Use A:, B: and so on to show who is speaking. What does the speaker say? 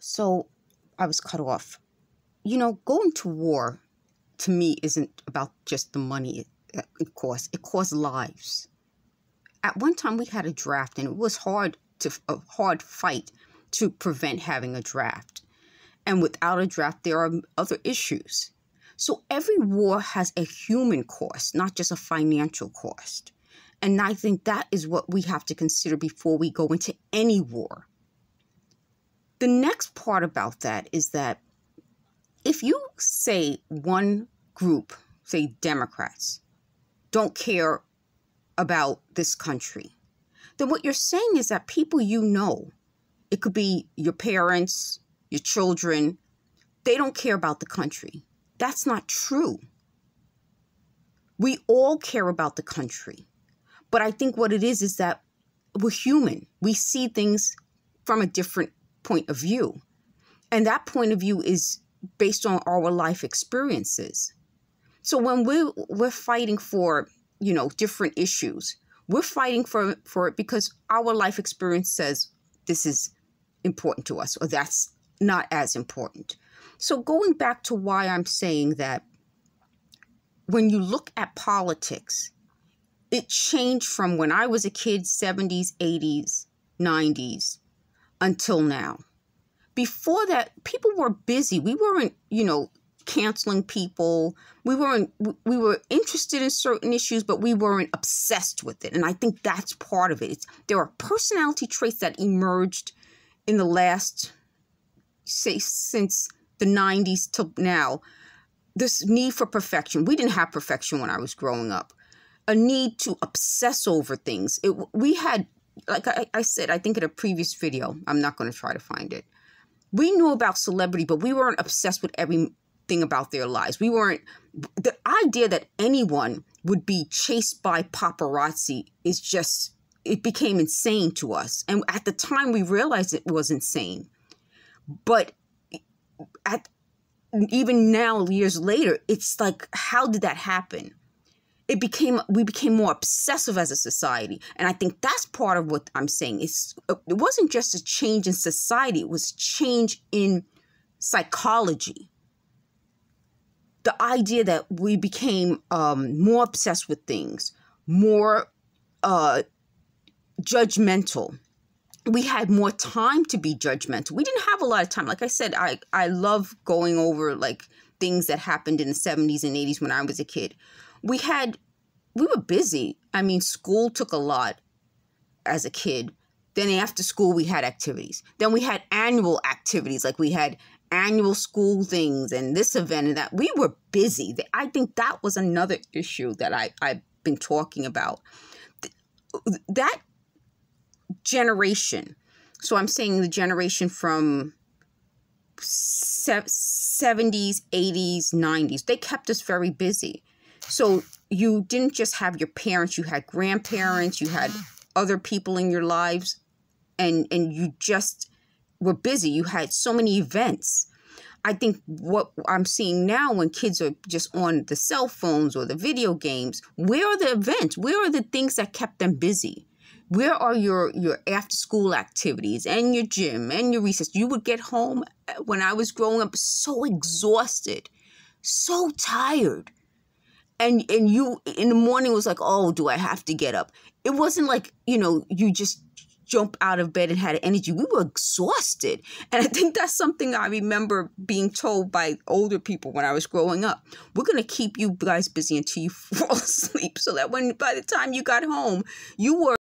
A: So I was cut off. You know, going to war to me isn't about just the money it costs. It costs lives. At one time we had a draft, and it was a hard fight to prevent having a draft. And without a draft, there are other issues. So every war has a human cost, not just a financial cost. And I think that is what we have to consider before we go into any war. The next part about that is that if you say one group, say Democrats, don't care about this country, then what you're saying is that people you know, it could be your parents, your children, they don't care about the country. That's not true. We all care about the country. But I think what it is that we're human. We see things from a different point of view. And that point of view is based on our life experiences. So when we're fighting for, different issues, we're fighting for it because our life experience says this is important to us, or that's not as important. So going back to why I'm saying that when you look at politics, it changed from when I was a kid, 70s, 80s, 90s, until now. Before that, people were busy. We weren't, canceling people. We were interested in certain issues, but we weren't obsessed with it. And I think that's part of it. There are personality traits that emerged in the last, say, since the 90s till now. This need for perfection. We didn't have perfection when I was growing up. A need to obsess over things. We had, like I said, I think in a previous video, I'm not going to try to find it. We knew about celebrity, but we weren't obsessed with everything about their lives. We weren't, the idea that anyone would be chased by paparazzi is just, it became insane to us. And at the time we realized it was insane. But even now, years later, it's like, how did that happen? We became more obsessive as a society. And I think that's part of what I'm saying. It wasn't just a change in society. It was change in psychology. The idea that we became more obsessed with things, more judgmental. We had more time to be judgmental. We didn't have a lot of time. Like I said, I love going over like things that happened in the 70s and 80s when I was a kid. We were busy. I mean, school took a lot as a kid. Then after school, we had activities. Then we had annual activities, like we had annual school things and this event and that. We were busy. I think that was another issue that I've been talking about. That generation, so I'm saying the generation from 70s, 80s, 90s, they kept us very busy. So you didn't just have your parents, you had grandparents, you had other people in your lives, and you just were busy. You had so many events. I think what I'm seeing now when kids are just on the cell phones or the video games, where are the events? Where are the things that kept them busy? Where are your after school activities and your gym and your recess? You would get home when I was growing up so exhausted, so tired. And you in the morning was like, oh, do I have to get up? It wasn't like, you just jump out of bed and had energy. We were exhausted. And I think that's something I remember being told by older people when I was growing up. We're going to keep you guys busy until you fall asleep so that by the time you got home, you were